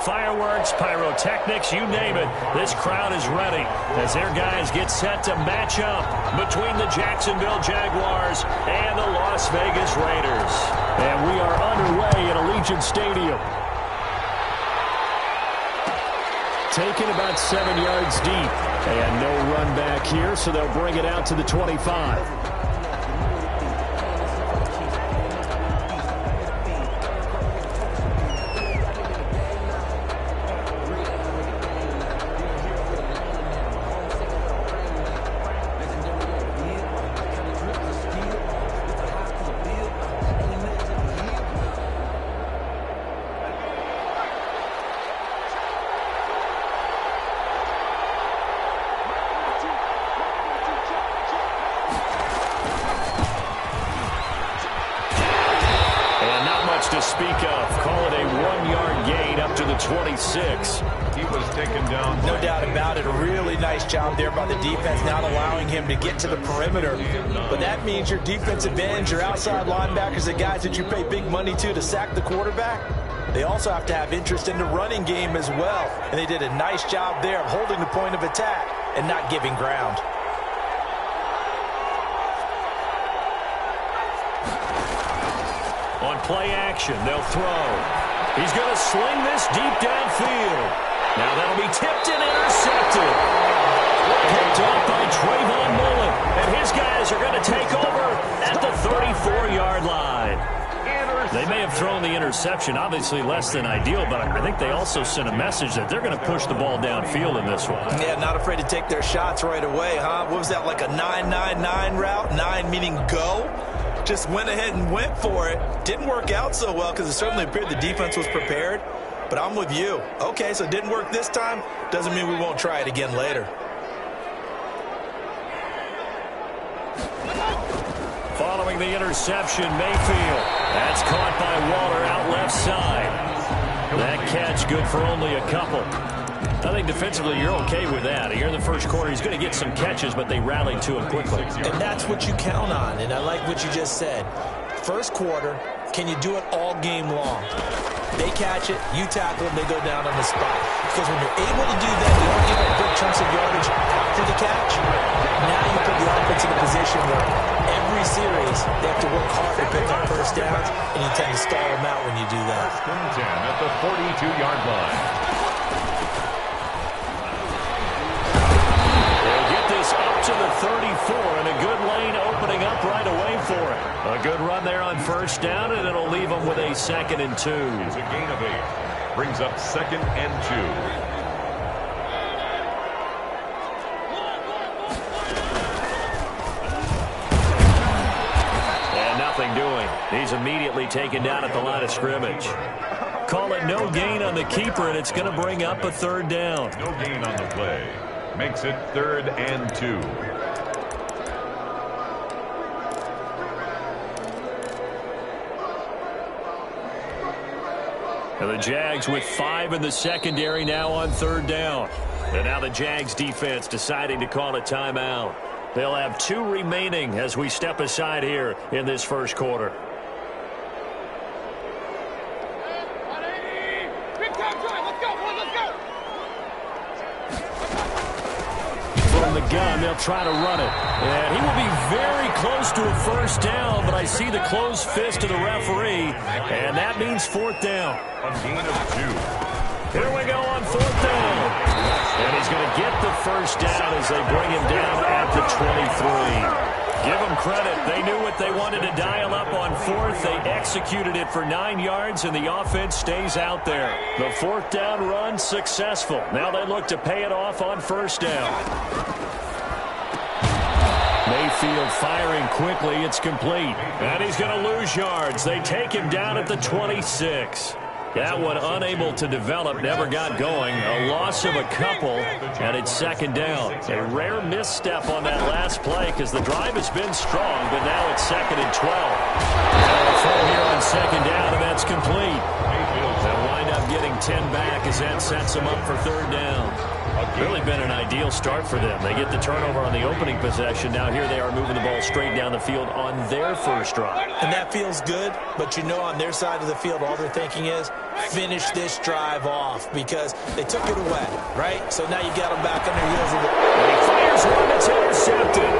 fireworks, pyrotechnics, you name it. This crowd is ready as their guys get set to match up between the Jacksonville Jaguars and the Las Vegas Raiders. And we are underway at Allegiant Stadium. Taken about 7 yards deep. And no run back here, so they'll bring it out to the 25. To speak of. Call it a 1-yard gain up to the 26. He was taken down. No doubt about it. A really nice job there by the defense, not allowing him to get to the perimeter. But that means your defensive ends, your outside linebackers, the guys that you pay big money to sack the quarterback, they also have to have interest in the running game as well. And they did a nice job there of holding the point of attack and not giving ground. On play action, they'll throw. He's going to sling this deep downfield. Now that'll be tipped and intercepted. Picked off by Trayvon Mullen. And his guys are going to take over at the 34-yard line. They may have thrown the interception, obviously less than ideal, but I think they also sent a message that they're going to push the ball downfield in this one. Yeah, not afraid to take their shots right away, huh? What was that, like a 9-9-9 route? 9 meaning go? Just went ahead and went for it. Didn't work out so well because it certainly appeared the defense was prepared. But I'm with you. Okay, so it didn't work this time. Doesn't mean we won't try it again later. Following the interception, Mayfield. That's caught by Waller out left side. That catch good for only a couple. I think defensively you're okay with that. Here in the first quarter, he's going to get some catches, but they rallied to him quickly. And that's what you count on, and I like what you just said. First quarter, can you do it all game long? They catch it, you tackle them, they go down on the spot. Because when you're able to do that, you don't give up big chunks of yardage after the catch. Now you put the offense in a position where every series they have to work hard to pick up first downs, and you tend to stall them out when you do that. At the 42-yard line. Up to the 34, and a good lane opening up right away for it. A good run there on first down, and it'll leave them with a 2nd and 2. It's a gain of 8. Brings up 2nd and 2. And nothing doing. He's immediately taken down at the line of scrimmage. Call it no gain on the keeper, and it's going to bring up a 3rd down. No gain on the play. Makes it 3rd and 2. And the Jags with 5 in the secondary now on 3rd down. And now the Jags defense deciding to call a timeout. They'll have 2 remaining as we step aside here in this first quarter. The gun, they'll try to run it. And he will be very close to a first down, but I see the closed fist of the referee, and that means 4th down. A gain of 2. Here we go on 4th down. And he's going to get the first down as they bring him down at the 23. Give them credit. They knew what they wanted to dial up on 4th. They executed it for 9 yards, and the offense stays out there. The 4th down run successful. Now they look to pay it off on first down. Mayfield firing quickly. It's complete. And he's going to lose yards. They take him down at the 26. That one unable to develop, never got going. A loss of a couple, and it's 2nd down. A rare misstep on that last play because the drive has been strong, but now it's 2nd and 12. And a throw here on 2nd down, and that's complete. They'll wind up getting 10 back as that sets them up for 3rd down. Really been an ideal start for them. They get the turnover on the opening possession. Now here they are moving the ball straight down the field on their first drive. And that feels good, but you know on their side of the field all they're thinking is, finish this drive off because they took it away, right? So now you got them back on their heels. And he fires one that's intercepted.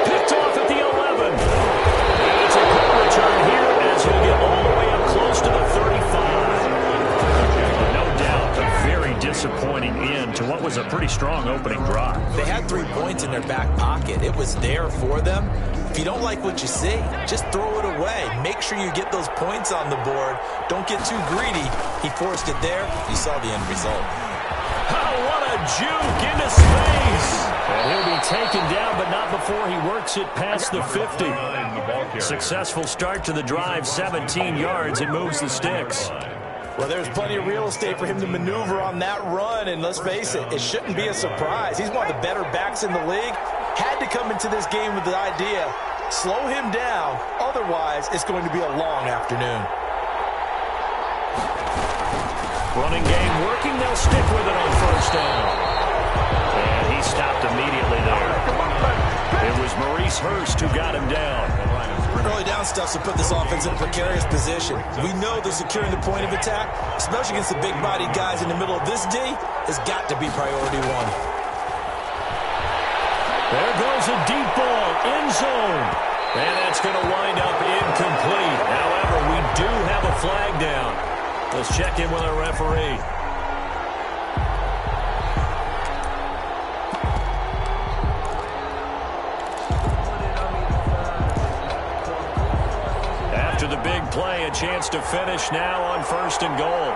Picked off at the 11. And it's a good return here as he'll get all the way up close to the 35. No doubt, a very disappointing end to what was a pretty strong opening drive. They had 3 points in their back pocket. It was there for them. If you don't like what you see, just throw it away. Make sure you get those points on the board. Don't get too greedy. He forced it there. You saw the end result. Oh, what a juke into space. And he'll be taken down, but not before he works it past the 50. Successful start to the drive, 17 yards, and moves the sticks. Well, there's plenty of real estate for him to maneuver on that run, and let's face it, it shouldn't be a surprise. He's one of the better backs in the league. Had to come into this game with the idea, slow him down, otherwise it's going to be a long afternoon. Running game working, they'll stick with it on first down. And he stopped immediately there. It was Maurice Hurst who got him down. Early down stuff to put this offense in a precarious position. We know they're securing the point of attack, especially against the big-bodied guys in the middle of this D, has got to be priority one. There goes a deep ball, end zone. And that's going to wind up incomplete. However, we do have a flag down. Let's check in with our referee. After the big play, a chance to finish now on first and goal.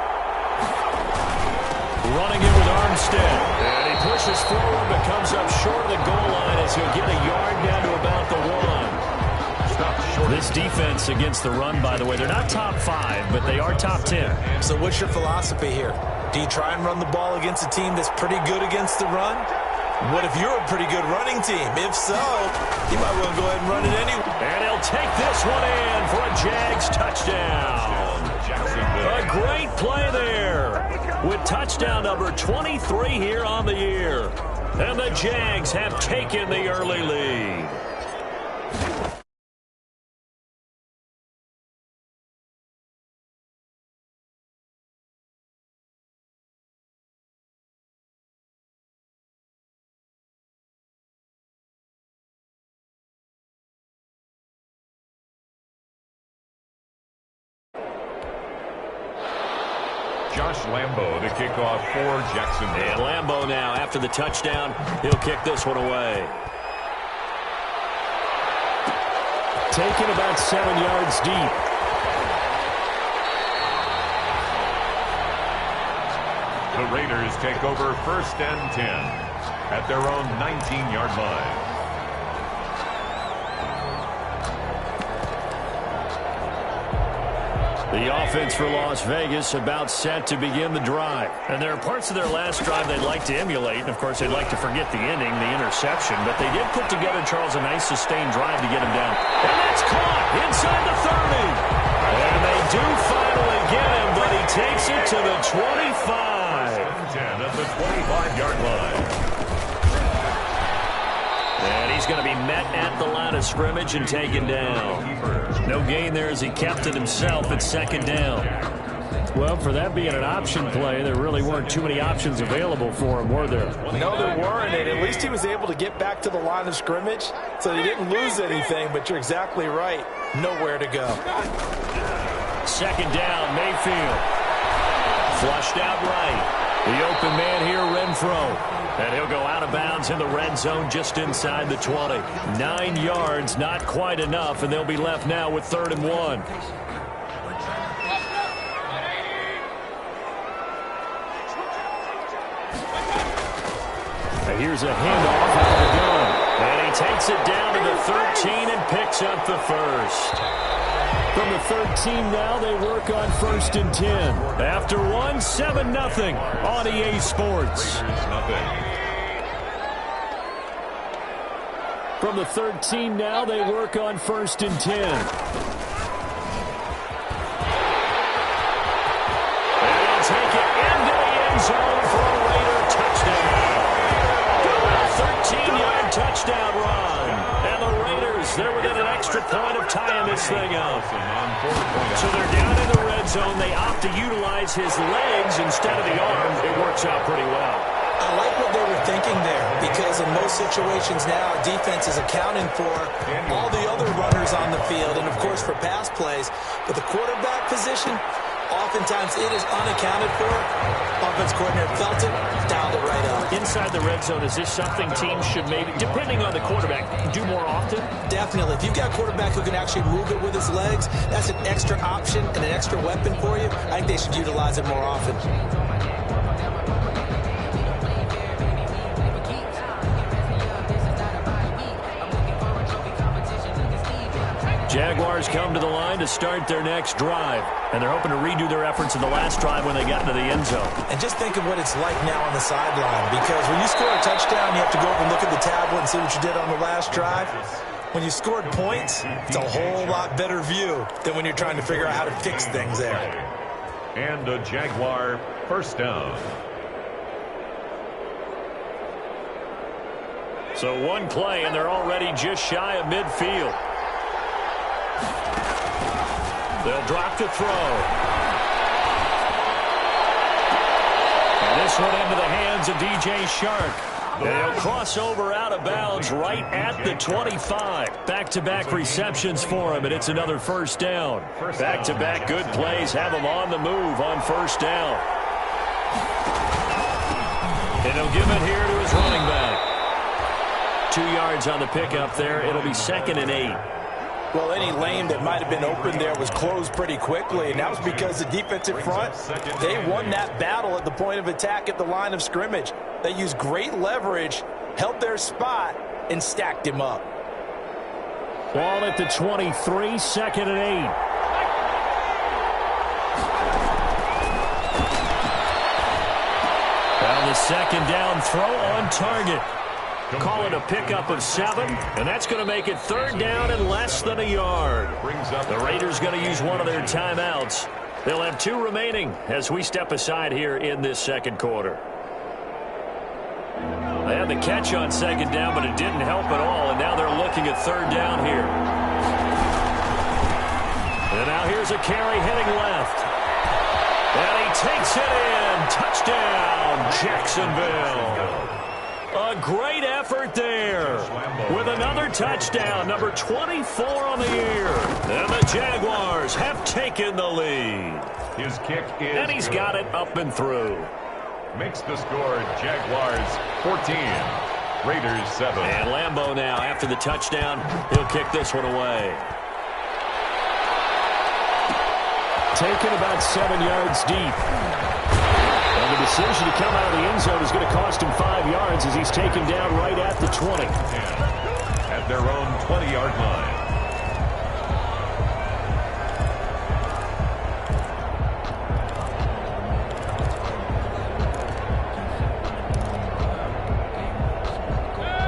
Running it with Armstead. And he pushes forward but comes up short of the goal line as he'll get a yard down to about the 1. This defense against the run, by the way, they're not top 5, but they are top 10. So what's your philosophy here? Do you try and run the ball against a team that's pretty good against the run? What if you're a pretty good running team? If so, you might want to go ahead and run it anyway. And he'll take this one in for a Jags touchdown. A great play there with touchdown number 23 here on the year. And the Jags have taken the early lead. Josh Lambo to kick off for Jacksonville. And Lambo now, after the touchdown, he'll kick this one away. Taken about 7 yards deep. The Raiders take over first and 10 at their own 19-yard line. The offense for Las Vegas about set to begin the drive. And there are parts of their last drive they'd like to emulate. And, of course, they'd like to forget the ending, the interception. But they did put together, Charles, a nice sustained drive to get him down. And that's caught inside the 30. And they do finally get him, but he takes it to the 25. 10 at the 25-yard line. And he's going to be met at the line of scrimmage and taken down. No gain there as he kept it himself at second down. Well, for that being an option play, there really weren't too many options available for him, were there? No, there weren't, and at least he was able to get back to the line of scrimmage, so he didn't lose anything, but you're exactly right. Nowhere to go. Second down, Mayfield. Flushed out right. The open man here, Renfro. And he'll go out of bounds in the red zone just inside the 20. 9 yards, not quite enough, and they'll be left now with 3rd and 1. And here's a handoff out of the gun. And he takes it down to the 13 and picks up the first. From the 13 now, they work on 1st and 10. After 1, 7-0 on EA Sports. From the 13 now, they work on 1st and 10. And he'll take it into the end zone for a Raider touchdown. A 13-yard touchdown run. And the Raiders as they're within an extra point of tying this thing up. So they're down in the red zone. They opt to utilize his legs instead of the arm. It works out pretty well. I like what they were thinking there, because in most situations now, defense is accounting for all the other runners on the field and, of course, for pass plays. But the quarterback position, oftentimes it is unaccounted for. Offense coordinator felt it, dialed it right up. Inside the red zone, is this something teams should maybe, depending on the quarterback, do more often? Definitely. If you've got a quarterback who can actually move it with his legs, that's an extra option and an extra weapon for you. I think they should utilize it more often. Jaguars come to the line to start their next drive, and they're hoping to redo their efforts in the last drive when they got into the end zone. And just think of what it's like now on the sideline, because when you score a touchdown, you have to go over and look at the tablet and see what you did on the last drive. When you scored points, it's a whole lot better view than when you're trying to figure out how to fix things there. And a Jaguar first down. So one play, and they're already just shy of midfield. They'll drop to throw. And this one into the hands of DJ Shark. They'll cross over out of bounds right at the 25. Back-to-back receptions for him, and it's another first down. Back-to-back good plays have him on the move on first down. And he'll give it here to his running back. 2 yards on the pickup there. It'll be 2nd and 8. Well, any lane that might have been open there was closed pretty quickly, and that was because the defensive front, they won that battle at the point of attack at the line of scrimmage. They used great leverage, held their spot, and stacked him up. Ball at the 23, 2nd and 8. Now the second down throw on target. Call it a pickup of 7, and that's going to make it 3rd down and less than a yard. The Raiders going to use one of their timeouts. They'll have 2 remaining as we step aside here in this second quarter. They had the catch on 2nd down, but it didn't help at all, and now they're looking at 3rd down here. And now here's a carry heading left. And he takes it in. Touchdown, Jacksonville. A great effort there with another touchdown, number 24 on the year. And the Jaguars have taken the lead. His kick is and he's got it up and through. Makes the score Jaguars 14, Raiders 7. And Lambeau now, after the touchdown, he'll kick this one away. Taken about 7 yards deep. And the decision to come out of the end zone is going to cost him 5 yards as he's taken down right at the 20. At their own 20-yard line.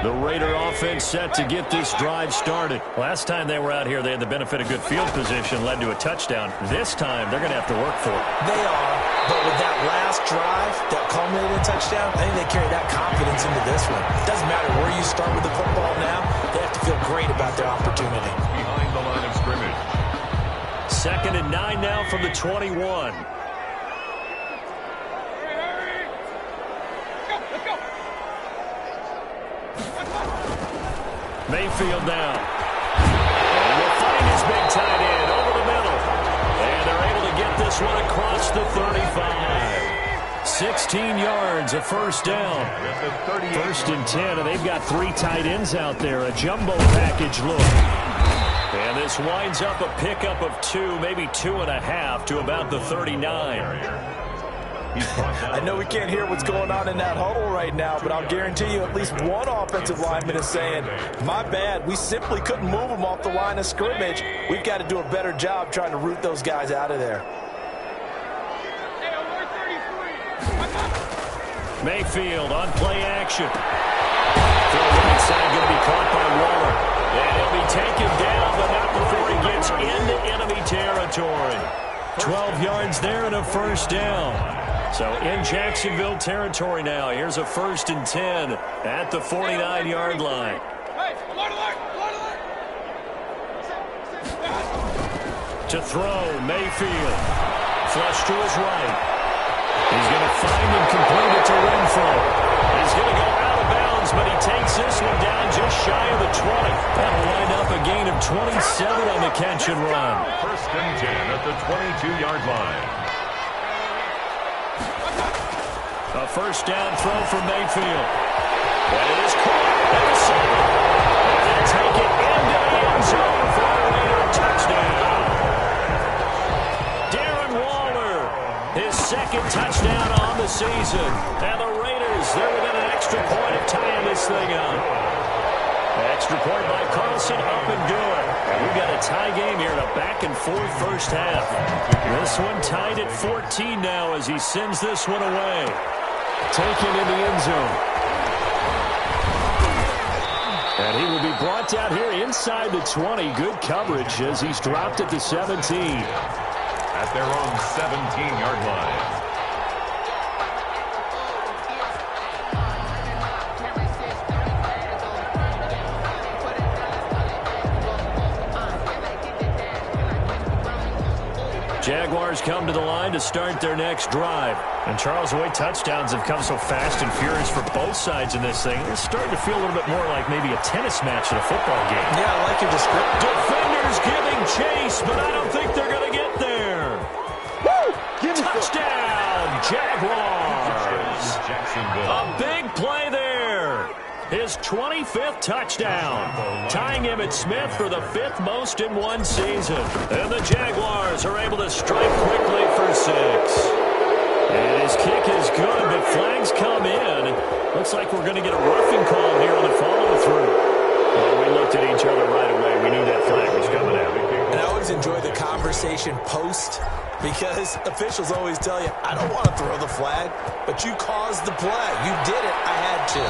The Raider offense set to get this drive started. Last time they were out here, they had the benefit of good field position, led to a touchdown. This time, they're going to have to work for it. They are, but with that last drive that culminated in a touchdown, I think they carry that confidence into this one. It doesn't matter where you start with the football now. They have to feel great about their opportunity. Behind the line of scrimmage. 2nd and 9 now from the 21. Mayfield now. And will find his big tight end over the middle. And they're able to get this one across the 35. 16 yards, a first down. 1st and 10, and they've got 3 tight ends out there. A jumbo package look. And this winds up a pickup of 2, maybe 2.5 to about the 39. I know we can't hear what's going on in that huddle right now, but I'll guarantee you at least one offensive lineman is saying, my bad, we simply couldn't move them off the line of scrimmage. We've got to do a better job trying to root those guys out of there. Mayfield on play action. Throw right side going to be caught by Waller. And he'll be taken down, but not before he gets into enemy territory. 12 yards there and a first down. So in Jacksonville territory now. Here's a 1st and 10 at the 49-yard line. To throw, Mayfield. Flush to his right. He's going to find and complete it to Renfro. He's going to go out of bounds, but he takes this one down just shy of the 20. That'll wind up a gain of 27 on the catch and run. First and 10 at the 22-yard line. A first down throw for Mayfield. That is caught. Intercepted. And they'll take it into the end zone for a Raider touchdown. His second touchdown on the season. And the Raiders, they're within an extra point of tying this thing up. Extra point by Carlson, up and good. And we've got a tie game here in a back-and-forth first half. This one tied at 14 now as he sends this one away. Taken in the end zone. And he will be brought down here inside the 20. Good coverage as he's dropped at the 17. At their own 17-yard line. Jaguars come to the line to start their next drive. And Charles, the way touchdowns have come so fast and furious for both sides in this thing, it's starting to feel a little bit more like maybe a tennis match in a football game. Yeah, I like your description. Defenders giving chase, but I don't think they're going to get there. Touchdown, Jaguars. A big play there. His 25th touchdown, tying him at Smith for the 5th most in one season. And the Jaguars are able to strike quickly for 6. And his kick is good, but flags come in. Looks like we're going to get a roughing call here on the follow-through. Well, we looked at each other right away. We knew that flag was coming out. And I always enjoy the conversation post, because officials always tell you, I don't want to throw the flag, but you caused the play. You did it. I had to.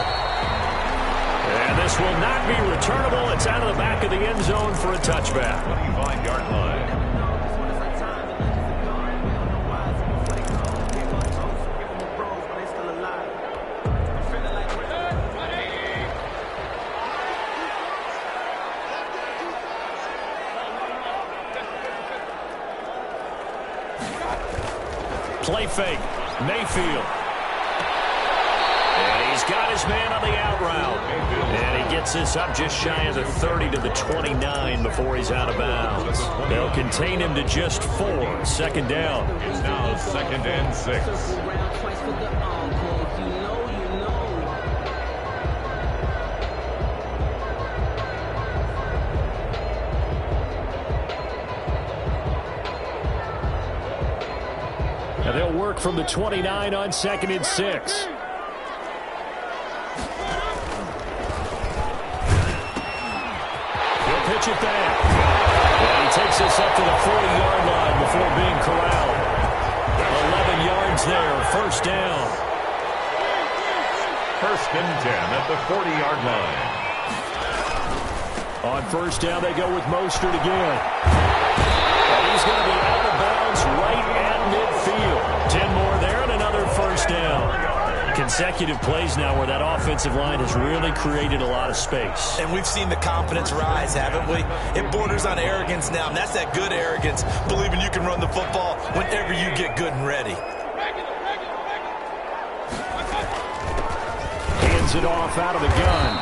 And this will not be returnable. It's out of the back of the end zone for a touchback. 25-yard line. Play fake. Mayfield. And he's got his man on the out route. And he gets this up just shy of the 30 to the 29 before he's out of bounds. They'll contain him to just 4. Second down. It's now 2nd and 6. And they'll work from the 29 on 2nd and 6. He'll pitch it back. And he takes this up to the 40-yard line before being corralled. 11 yards there, first down. 1st and 10 at the 40-yard line. On first down, they go with Mostert again. And he's going to be out of bounds right at midfield. 10 more there and another first down. Consecutive plays now where that offensive line has really created a lot of space. And we've seen the confidence rise, haven't we? It borders on arrogance now, and that's that good arrogance, believing you can run the football whenever you get good and ready. Hands it off out of the gun.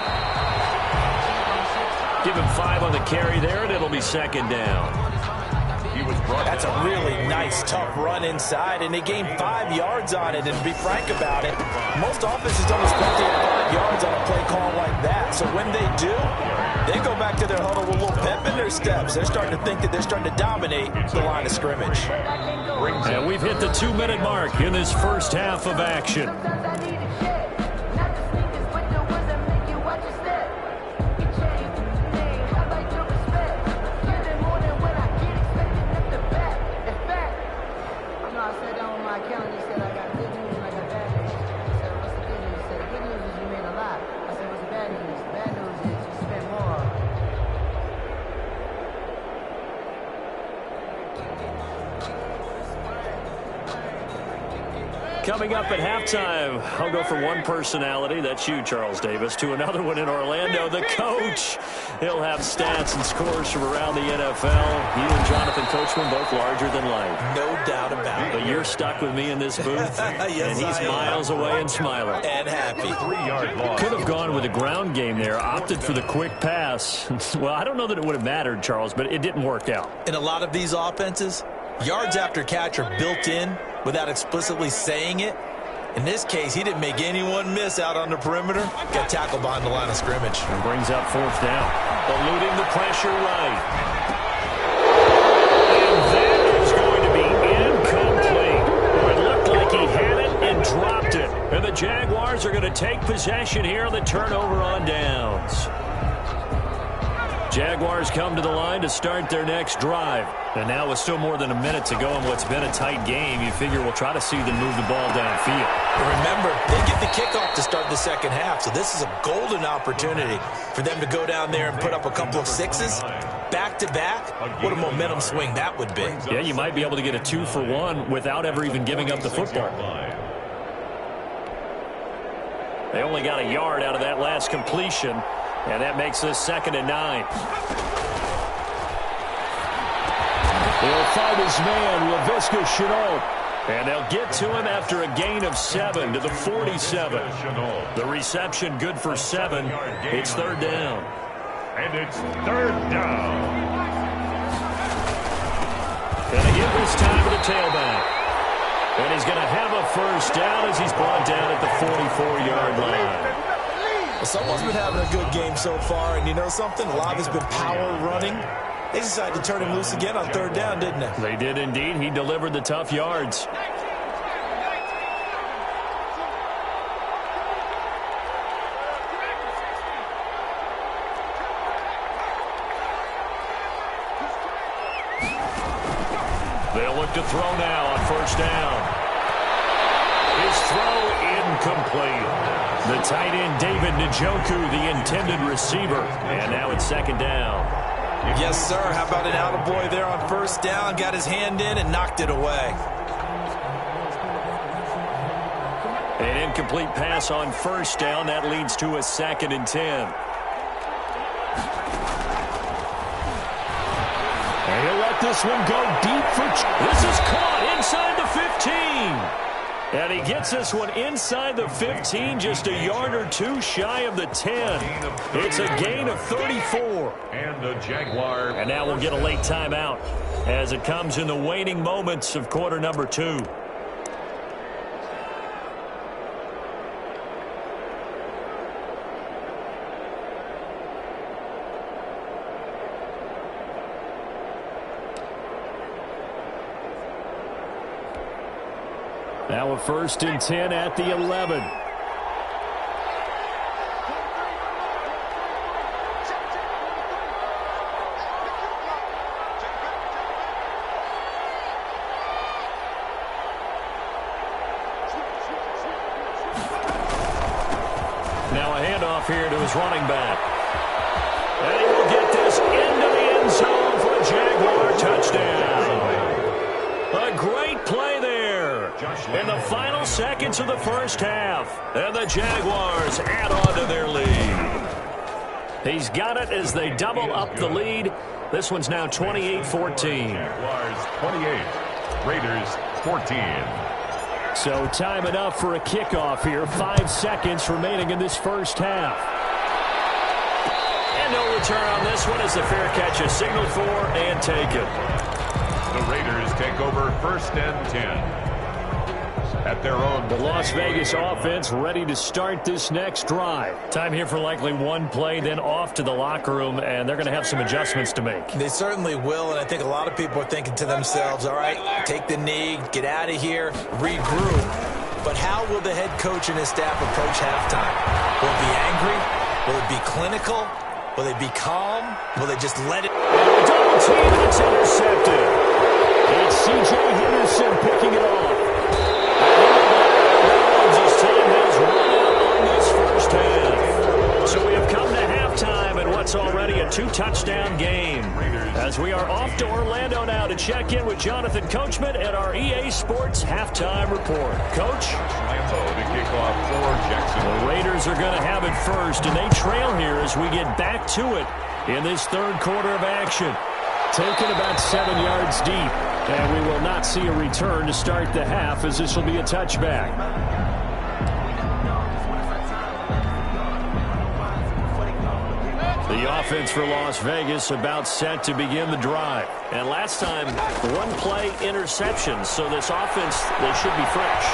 Give him 5 on the carry there, and it'll be second down. That's a really nice, tough run inside, and they gained 5 yards on it. And to be frank about it, most offenses don't expect to get 5 yards on a play call like that. So when they do, they go back to their huddle with a little pep in their steps. They're starting to think that they're starting to dominate the line of scrimmage. And we've hit the 2-minute mark in this first half of action. Coming up at halftime, I'll go from one personality, that's you, Charles Davis, to another one in Orlando, the coach. He'll have stats and scores from around the NFL. You and Jonathan Coachman both larger than life. No doubt about it. But you're stuck with me in this booth, yes, and he's miles away and smiling. And happy. 3-yard loss. Could have gone with a ground game there, opted for the quick pass. Well, I don't know that it would have mattered, Charles, but it didn't work out. In a lot of these offenses, yards after catch are built in without explicitly saying it. In this case, he didn't make anyone miss out on the perimeter. Got tackled behind the line of scrimmage. And brings up fourth down. Eluding the pressure right. And that is going to be incomplete. Or it looked like he had it and dropped it. And the Jaguars are going to take possession here on the turnover on downs. Jaguars come to the line to start their next drive. And now with still more than a minute to go in what's been a tight game, you figure we'll try to see them move the ball downfield. Remember, they get the kickoff to start the second half, so this is a golden opportunity for them to go down there and put up a couple of sixes back-to-back. What a momentum swing that would be. Yeah, you might be able to get a 2-for-1 without ever even giving up the football. They only got a yard out of that last completion. And that makes this 2nd and 9. He'll find his man, LaVisca Chenault. And they'll get to him after a gain of 7 to the 47. The reception good for 7. It's 3rd down. And it's 3rd down. Gonna give this time to the tailback. And he's going to have a 1st down as he's brought down at the 44-yard line. Well, someone's been having a good game so far, and you know something? A lot of it's been power running. They decided to turn him loose again on 3rd down, didn't they? They did indeed. He delivered the tough yards. They'll look to throw now on 1st down. His throw incomplete. The tight end, David Njoku, the intended receiver. And now it's 2nd down. Yes, sir. How about an attaboy there on 1st down? Got his hand in and knocked it away. An incomplete pass on 1st down. That leads to a 2nd and 10. And he'll let this one go deep for... This is caught inside the 15. And he gets this one inside the 15, just a yard or 2 shy of the 10. It's a gain of 34. And the Jaguar. And now we'll get a late timeout as it comes in the waning moments of quarter number 2. Now a 1st and 10 at the 11. Now a handoff here to his running back. And he will get this into the end zone for a Jaguar touchdown. A great play there in the final seconds of the 1st half. And the Jaguars add on to their lead. He's got it as they double up the lead. This one's now 28-14. Jaguars 28, Raiders 14. So time enough for a kickoff here. 5 seconds remaining in this 1st half. And no return on this one as the fair catch is signaled for and taken. The Raiders take over 1st and 10 at their own. The Las Vegas offense ready to start this next drive. Time here for likely one play, then off to the locker room, and they're going to have some adjustments to make. They certainly will, and I think a lot of people are thinking to themselves, all right, take the knee, get out of here, regroup. But how will the head coach and his staff approach halftime? Will it be angry? Will it be clinical? Will they be calm? Will they just let it? Double team, and it's intercepted. It's C.J. Henderson picking it off. His time has run out on this 1st half. So we have come to halftime in what's already a 2-touchdown game. As as we are off to Orlando now to check in with Jonathan Coachman at our EA Sports Halftime Report. Coach? Lambo to kick off for Jacksonville. The Raiders are going to have it first, and they trail here as we get back to it in this third quarter of action. Taken about 7 yards deep, and we will not see a return to start the half as this will be a touchback. The offense for Las Vegas about set to begin the drive. And last time, one play interception. So this offense, they should be fresh.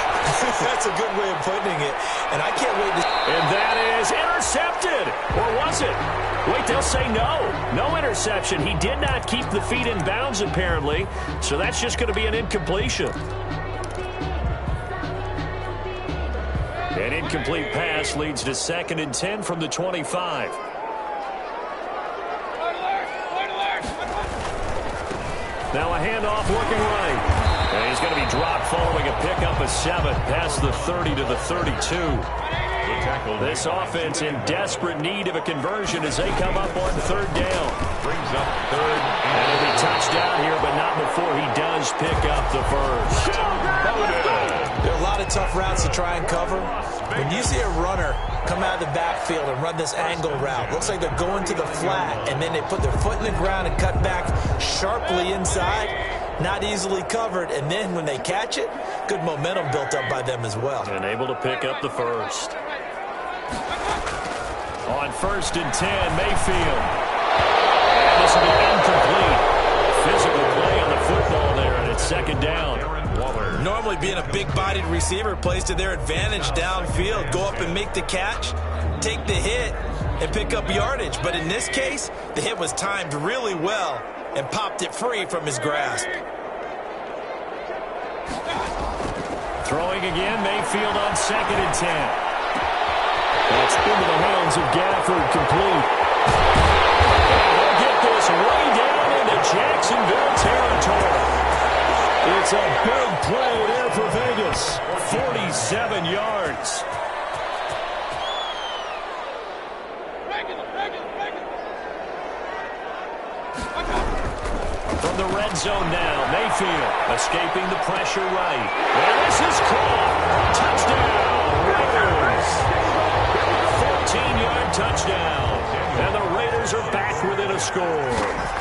That's a good way of putting it. And I can't wait to... And that is intercepted. Or was it? Wait, they'll say no. No interception. He did not keep the feet in bounds, apparently. So that's just going to be an incompletion. An incomplete pass leads to 2nd and 10 from the 25. Now a handoff looking right. And he's going to be dropped following a pickup of 7 past the 30 to the 32. This offense in desperate need of a conversion as they come up on 3rd down. Brings up 3rd. And he'll be touchdown here, but not before he does pick up the first. There are a lot of tough routes to try and cover. When you see a runner come out of the backfield and run this angle route, looks like they're going to the flat, and then they put their foot in the ground and cut back sharply inside, not easily covered, and then when they catch it, good momentum built up by them as well. And able to pick up the first. On 1st and 10, Mayfield. And this will be incomplete. Physical play on the football there, and it's 2nd down. Normally being a big-bodied receiver plays to their advantage downfield. Go up and make the catch, take the hit, and pick up yardage. But in this case, the hit was timed really well and popped it free from his grasp. Throwing again, Mayfield on 2nd and 10. That's into the hands of Gafford, complete. And he'll get this way down into Jacksonville territory. It's a big play there for Vegas. 47 yards. From the red zone now, Mayfield escaping the pressure right. And this is caught. Touchdown, Raiders. 14-yard touchdown. And the Raiders are back within a score.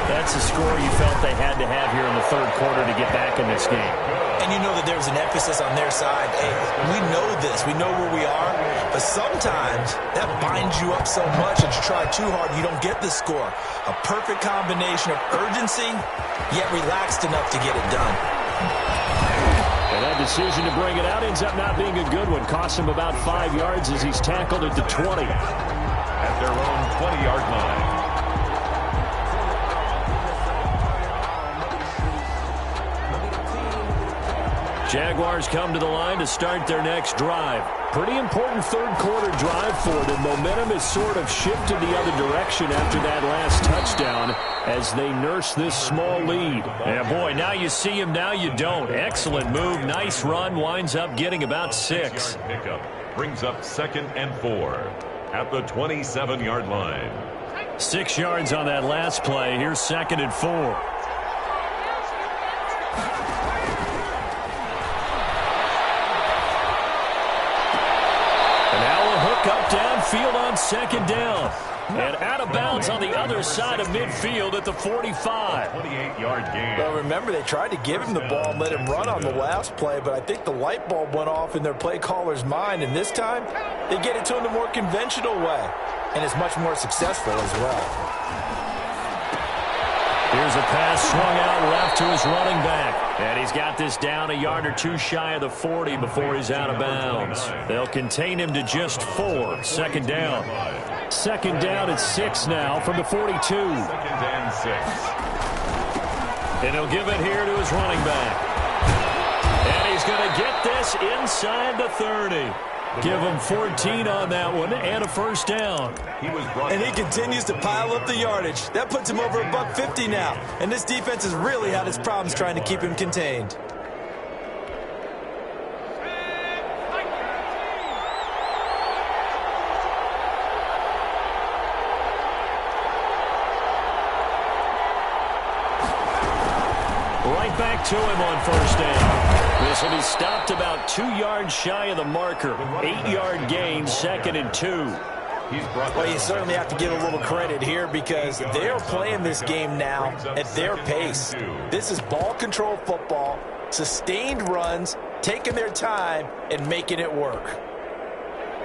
That's a score you felt they had to have here in the 3rd quarter to get back in this game. And you know that there's an emphasis on their side. Hey, we know this. We know where we are. But sometimes that binds you up so much that you try too hard, you don't get the score. A perfect combination of urgency, yet relaxed enough to get it done. And that decision to bring it out ends up not being a good one. Costs him about 5 yards as he's tackled at the 20. At their own 20-yard line. Jaguars come to the line to start their next drive. Pretty important 3rd quarter drive for them. Momentum has sort of shifted the other direction after that last touchdown as they nurse this small lead. And boy, now you see him, now you don't. Excellent move, nice run, winds up getting about 6. Pickup brings up 2nd and 4 at the 27-yard line. 6 yards on that last play. Here's 2nd and 4. Up downfield on 2nd down. And out of bounds on the other side of midfield at the 45. 28-yard gain. Well, remember, they tried to give him the ball and let him run on the last play, but I think the light bulb went off in their play caller's mind, and this time they get it to him the more conventional way, and it's much more successful as well. Here's a pass swung out left to his running back. And he's got this down a yard or two shy of the 40 before he's out of bounds. They'll contain him to just 4. 2nd down. 2nd down at 6 now from the 42. 2nd and 6. And he'll give it here to his running back. And he's going to get this inside the 30. Give him 14 on that one and a 1st down. And he continues to pile up the yardage. That puts him over $150 now. And this defense has really had its problems trying to keep him contained. to him on first down. This will be stopped about 2 yards shy of the marker. 8-yard gain, 2nd and 2. Well, you certainly have to give a little credit here because they are playing this game now at their pace. This is ball control football, sustained runs, taking their time, and making it work.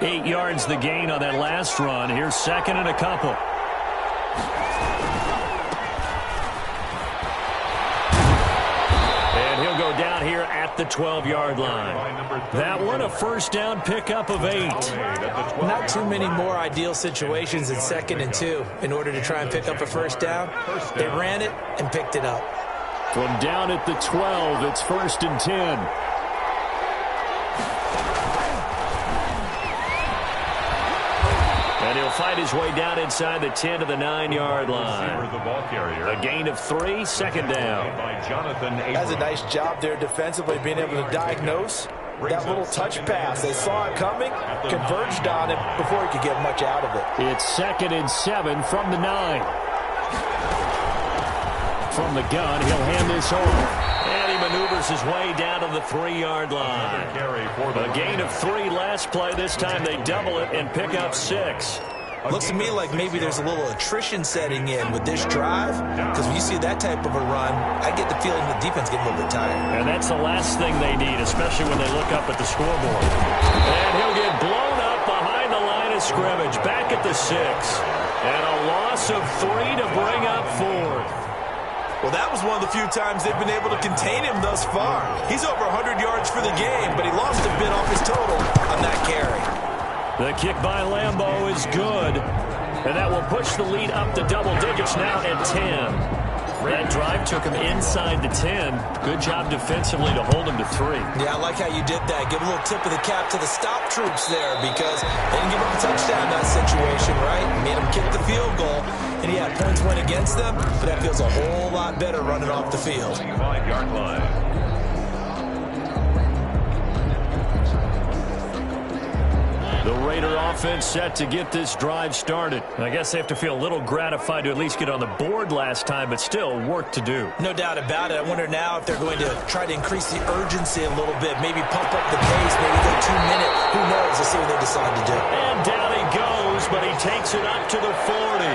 8 yards the gain on that last run. Here's 2nd and a couple. And he'll go down here at the 12-yard line. That one, a first down pickup of 8. Not too many more ideal situations in 2nd and 2 in order to try and pick up a first down. They ran it and picked it up. From down at the 12, it's 1st and 10. And he'll fight his way down inside the 10 to the 9-yard line. A gain of 3, 2nd down. That's a nice job there defensively, being able to diagnose that little touch pass. They saw it coming, converged on it before he could get much out of it. It's 2nd and 7 from the 9. From the gun, he'll hand this off. And he maneuvers his way down to the 3-yard line. A gain of 3 last play. This time they double it and pick up 6. Looks to me like maybe there's a little attrition setting in with this drive, because when you see that type of a run, I get the feeling the defense getting a little bit tired. And that's the last thing they need, especially when they look up at the scoreboard. And he'll get blown up behind the line of scrimmage, back at the 6. And a loss of 3 to bring up 4th. Well, that was one of the few times they've been able to contain him thus far. He's over 100 yards for the game, but he lost a bit off his total on that carry. The kick by Lambeau is good, and that will push the lead up to double digits now at 10. That drive took him inside the 10. Good job defensively to hold him to 3. Yeah, I like how you did that. Give a little tip of the cap to the stop troops there because they didn't give up a touchdown in that situation, right? Made them kick the field goal. And yeah, points went against them, but that feels a whole lot better running off the field. 5-yard line. The Raider offense set to get this drive started. I guess they have to feel a little gratified to at least get on the board last time, but still work to do. No doubt about it. I wonder now if they're going to try to increase the urgency a little bit, maybe pump up the pace, maybe go 2 minutes. Who knows? Let's see what they decide to do. And down he goes, but he takes it up to the 40.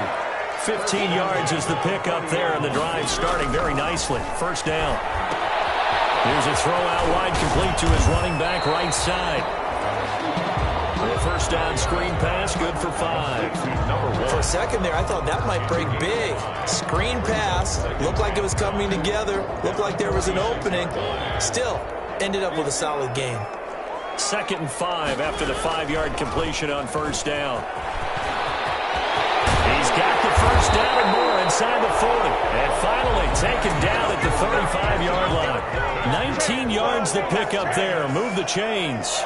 15 yards is the pickup there, and the drive starting very nicely. First down. Here's a throw out wide, complete to his running back right side. A first down screen pass, good for 5. For a second there, I thought that might break big. Screen pass, looked like it was coming together, looked like there was an opening. Still, ended up with a solid gain. 2nd and 5 after the 5-yard completion on first down. He's got the first down and more inside the 40. And finally taken down at the 35-yard line. 19 yards the pickup there. Move the chains.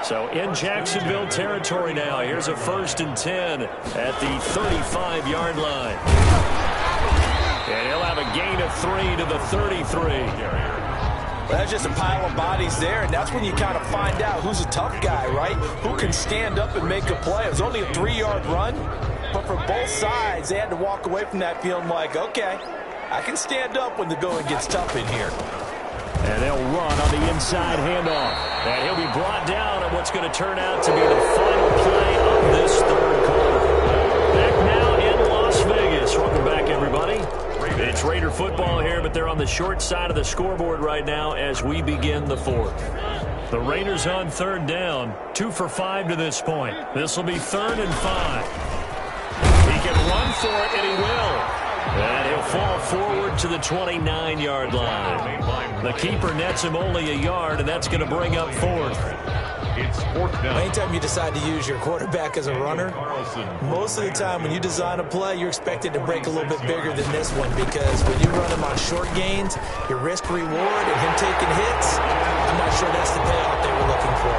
So in Jacksonville territory now. Here's a 1st and 10 at the 35-yard line. And he'll have a gain of 3 to the 33. That's just a pile of bodies there, and that's when you kind of find out who's a tough guy, right? Who can stand up and make a play. It was only a 3-yard run, but for both sides, they had to walk away from that feeling like, okay, I can stand up when the going gets tough in here. And they'll run on the inside handoff. And he'll be brought down on what's going to turn out to be the final play of this third quarter. Back now in Las Vegas. Welcome back, everybody. It's Raider football here, but they're on the short side of the scoreboard right now as we begin the 4th. The Raiders on 3rd down, 2 for 5 to this point. This will be 3rd and 5. He can run for it, and he will. And he'll fall forward to the 29-yard line. The keeper nets him only a yard, and that's going to bring up 4th. It's 4th down. Anytime you decide to use your quarterback as a runner, most of the time when you design a play, you're expected to break a little bit bigger than this one because when you run him on short gains, your risk-reward and him taking hits, I'm not sure that's the payoff they were looking for.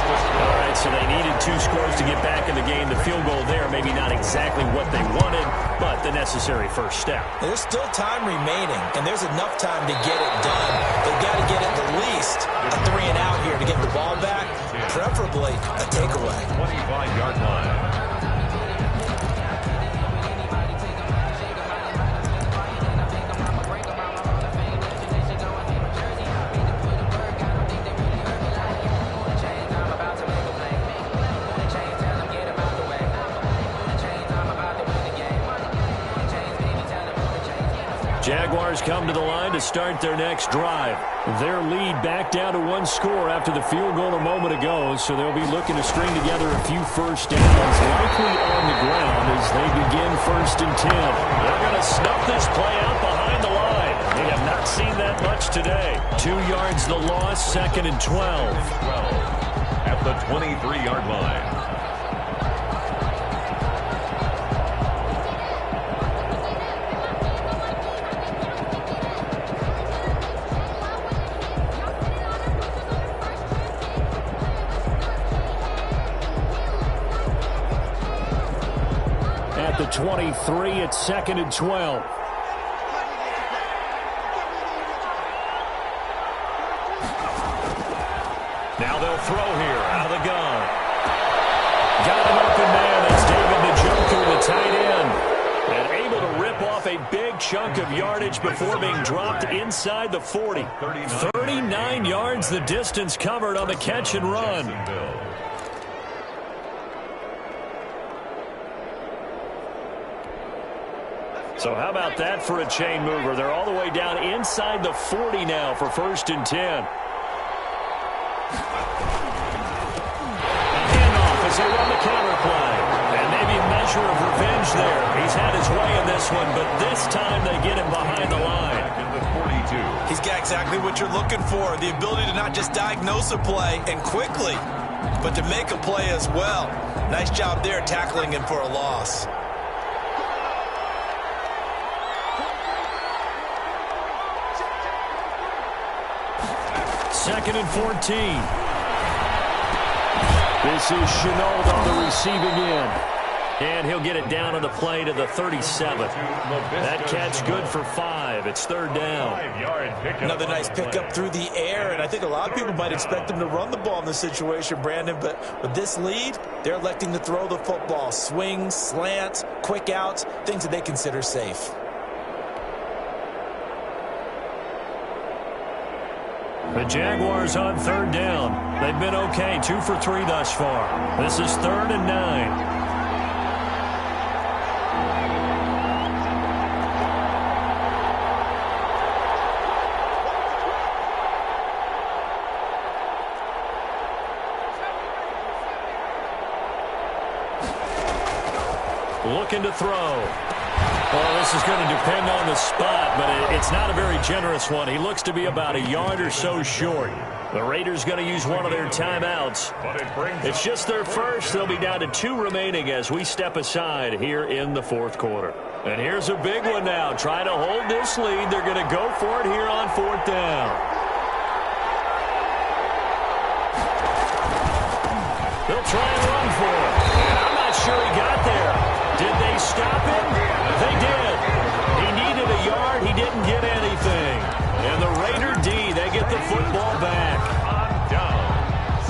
All right, so they needed 2 scores to get back in the game. The field goal there, maybe not exactly what they wanted, but the necessary first step. There's still time remaining, and there's enough time to get it done. They've got to get at the least a 3 and out here to get the ball back, preferably a takeaway. 25-yard line. Jaguars come to the line to start their next drive. Their lead back down to one score after the field goal a moment ago, so they'll be looking to string together a few first downs, likely on the ground as they begin 1st and 10. They're going to snuff this play out behind the line. They have not seen that much today. 2 yards the loss, 2nd and 12. At the 23-yard line. At the 23, it's 2nd and 12. Now they'll throw here out of the gun. Got an open man. That's David Njoku, the tight end. And able to rip off a big chunk of yardage before being dropped inside the 40. 39 yards the distance covered on the catch and run. So how about that for a chain mover? They're all the way down inside the 40 now for 1st and 10. A handoff as they run the counter play. And maybe a measure of revenge there. He's had his way in this one, but this time they get him behind the line. He's got exactly what you're looking for. The ability to not just diagnose a play and quickly, but to make a play as well. Nice job there tackling him for a loss. 2nd and 14. This is Chenault on the receiving end. And he'll get it down on the play to the 37. That catch good for 5. It's 3rd down. Another nice pickup through the air, and I think a lot of people might expect him to run the ball in this situation, Brandon, but with this lead, they're electing to throw the football. Swings, slants, quick outs, things that they consider safe. The Jaguars on 3rd down. They've been okay, 2 for 3 thus far. This is 3rd and 9. Looking to throw. Well, this is going to depend on the spot, but it's not a very generous one. He looks to be about a yard or so short. The Raiders going to use one of their timeouts. It's just their first. They'll be down to 2 remaining as we step aside here in the 4th quarter. And here's a big one now. Trying to hold this lead. They're going to go for it here on 4th down. They'll try and run for it. I'm not sure he got there. Did they stop him? They did. He needed a yard. He didn't get anything. And the Raider D, they get the football back. On downs.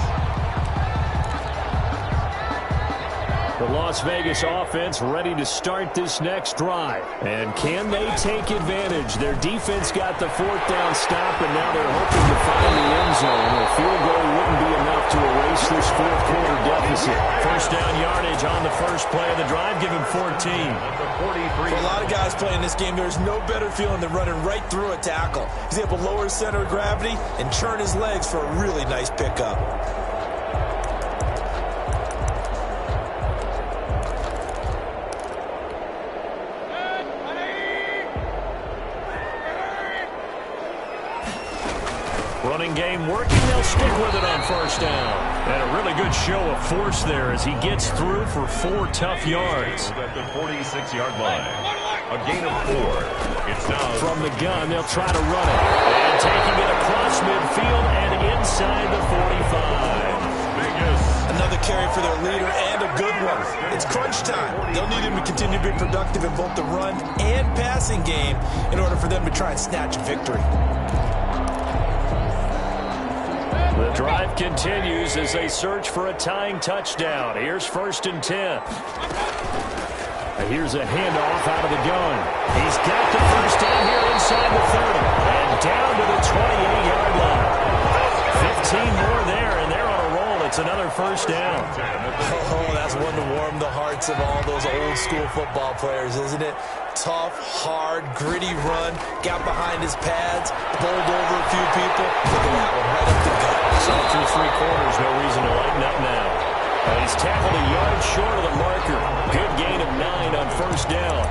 The Las Vegas offense ready to start this next drive. And can they take advantage? Their defense got the 4th down stop, and now they're hoping to find the end zone. A field goal wouldn't be enough to erase this 4th quarter deficit. 1st down yardage on the first play of the drive. Give him 14. For a lot of guys playing this game, there's no better feeling than running right through a tackle. He's able to lower his center of gravity and churn his legs for a really nice pickup. Running game working. They'll stick with it on 1st down. And a really good show of force there as he gets through for 4 tough yards. At the 46-yard line. A gain of 4. It's now from the gun. They'll try to run it. And taking it across midfield and inside the 45. Another carry for their leader and a good one. It's crunch time. They'll need him to continue to be productive in both the run and passing game in order for them to try and snatch a victory. The drive continues as they search for a tying touchdown. Here's 1st and 10. Here's a handoff out of the gun. He's got the 1st down here inside the 30. And down to the 28-yard line. 15 more there, and they're on a roll. It's another 1st down. Oh, that's one to warm the hearts of all those old school football players, isn't it? Tough, hard, gritty run. Got behind his pads, bowled over a few people. Look at that one, right up the gut. So through 3 quarters, no reason to lighten up now. He's tackled a yard short of the marker. Good gain of 9 on first down.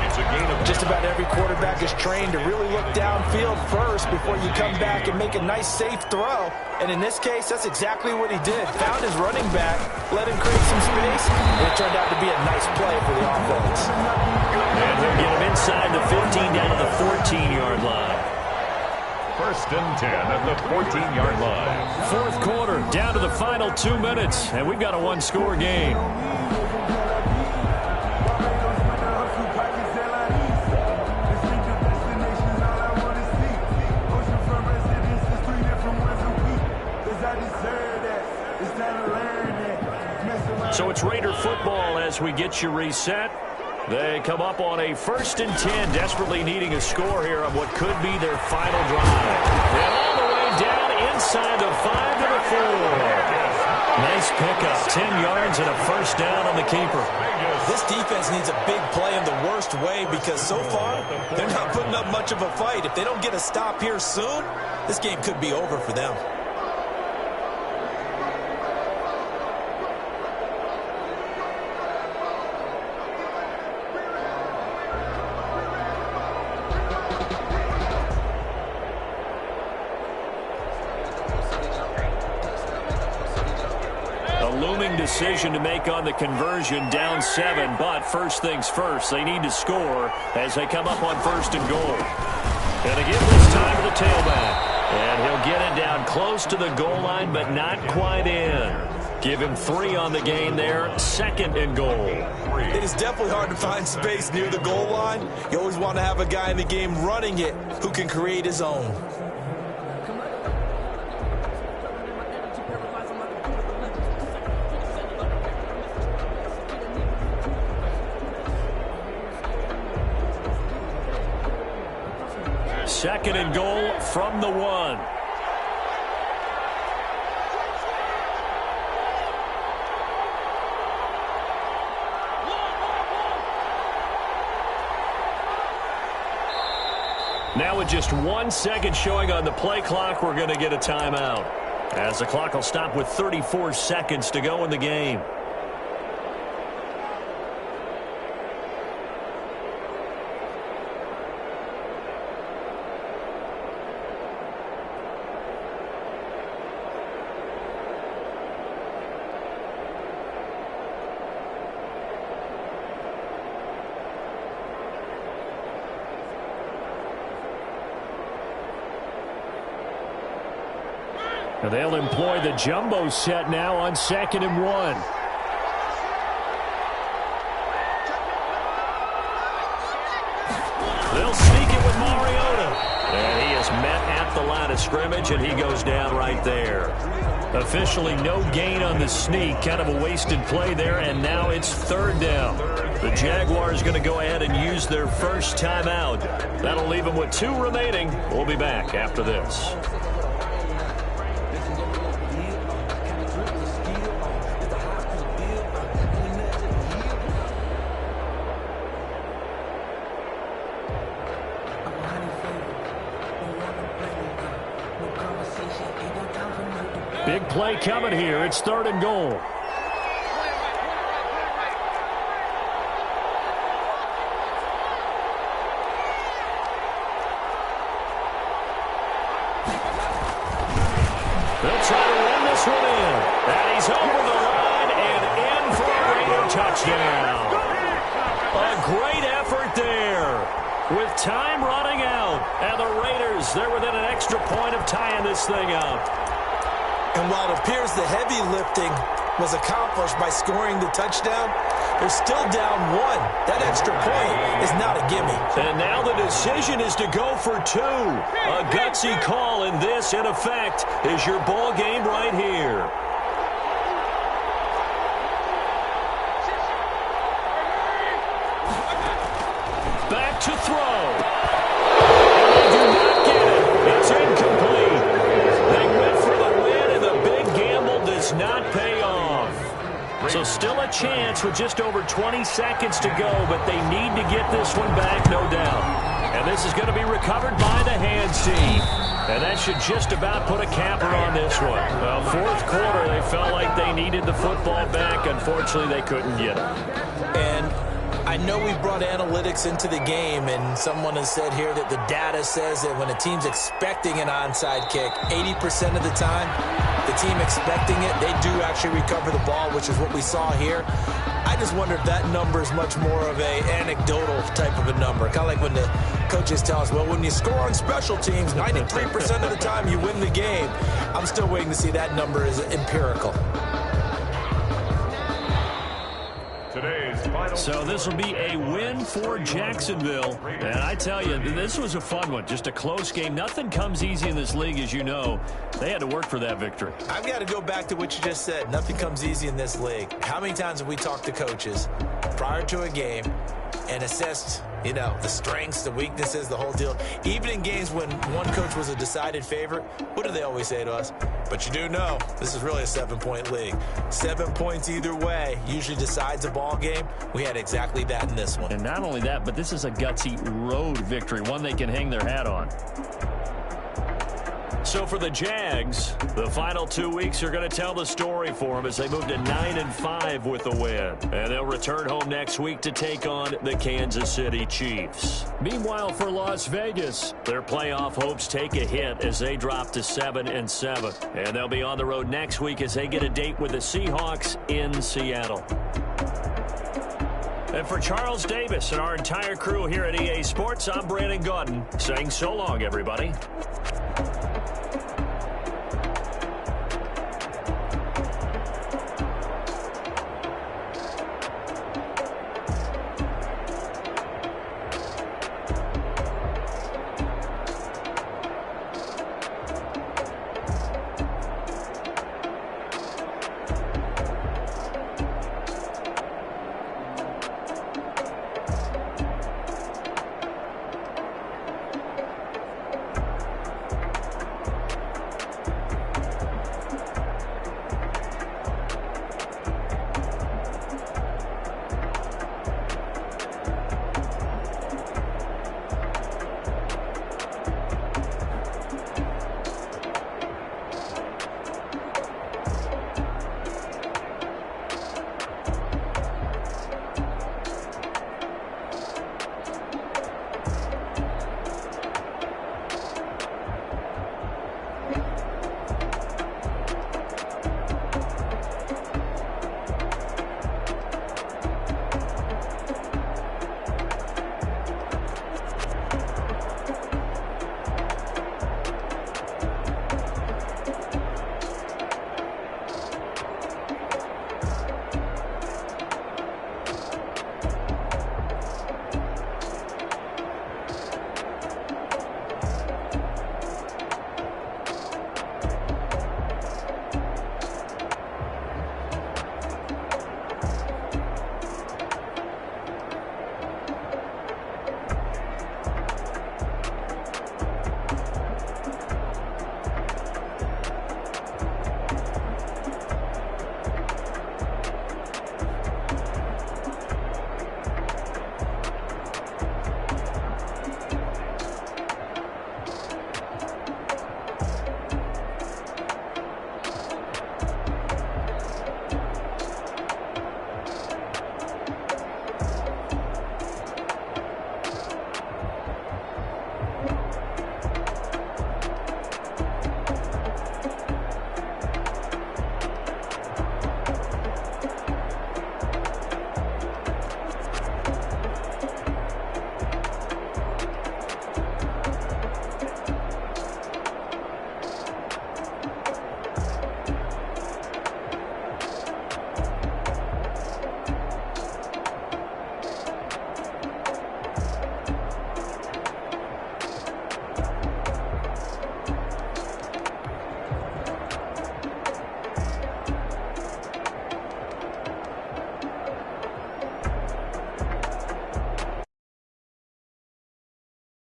It's a gain of Just about every quarterback is trained to really look downfield first before you come back and make a nice, safe throw. And in this case, that's exactly what he did. Found his running back, let him create some space, and it turned out to be a nice play for the offense. And he'll get him inside the 15 down to the 14-yard line. First and 10 at the 14-yard line. Fourth quarter, down to the final 2 minutes, and we've got a one-score game. So it's Raider football as we get you reset. They come up on a first and 10, desperately needing a score here on what could be their final drive. And all the way down inside the 5 to the 4. Nice pickup, 10 yards and a first down on the keeper. This defense needs a big play in the worst way because so far, they're not putting up much of a fight. If they don't get a stop here soon, this game could be over for them. Decision to make on the conversion, down 7, but first things first, they need to score as they come up on first and goal. And they give this time to the tailback, and he'll get it down close to the goal line, but not quite in. Give him 3 on the game there, second and goal. It is definitely hard to find space near the goal line. You always want to have a guy in the game running it who can create his own. Second and goal from the 1. Now with just 1 second showing on the play clock, we're going to get a timeout, as the clock will stop with 34 seconds to go in the game. And they'll employ the jumbo set now on second and 1. They'll sneak it with Mariota. And he is met at the line of scrimmage, and he goes down right there. Officially no gain on the sneak. Kind of a wasted play there, and now it's third down. The Jaguars going to go ahead and use their first timeout. That'll leave them with 2 remaining. We'll be back after this. Big play coming here. It's third and goal. They'll try to run this one in. And he's over the line and in for a Raider touchdown. A great effort there. With time running out. And the Raiders, they're within an extra point of tying this thing up. And while it appears the heavy lifting was accomplished by scoring the touchdown, they're still down 1. That extra point is not a gimme. And now the decision is to go for 2. A gutsy call, and this, in effect, is your ball game right here. Back to throw. And they do not get it. It's incomplete. They went for the win, and the big gamble does not pay off. So still a chance with just over 20 seconds to go, but they need to get this one back, no doubt. And this is going to be recovered by the hands team. And that should just about put a capper on this one. Well, fourth quarter, they felt like they needed the football back. Unfortunately, they couldn't get it. And I know we brought analytics into the game, and someone has said here that the data says that when a team's expecting an onside kick, 80% of the time, the team expecting it, they do actually recover the ball, which is what we saw here. I just wonder if that number is much more of a anecdotal type of a number. Kind of like when the coaches tell us, well, when you score on special teams, 93% of the time you win the game. I'm still waiting to see that number is empirical. So this will be a win for Jacksonville. And I tell you, this was a fun one. Just a close game. Nothing comes easy in this league, as you know. They had to work for that victory. I've got to go back to what you just said. Nothing comes easy in this league. How many times have we talked to coaches prior to a game and assessed, you know, the strengths, the weaknesses, the whole deal? Even in games when one coach was a decided favorite, what do they always say to us? But you do know this is really a 7-point league. 7 points either way usually decides a ball game. We had exactly that in this one. And not only that, but this is a gutsy road victory, one they can hang their hat on. So for the Jags, the final 2 weeks are going to tell the story for them as they move to 9-5 with the win. And they'll return home next week to take on the Kansas City Chiefs. Meanwhile, for Las Vegas, their playoff hopes take a hit as they drop to 7-7. And they'll be on the road next week as they get a date with the Seahawks in Seattle. And for Charles Davis and our entire crew here at EA Sports, I'm Brandon Gaudin saying so long, everybody.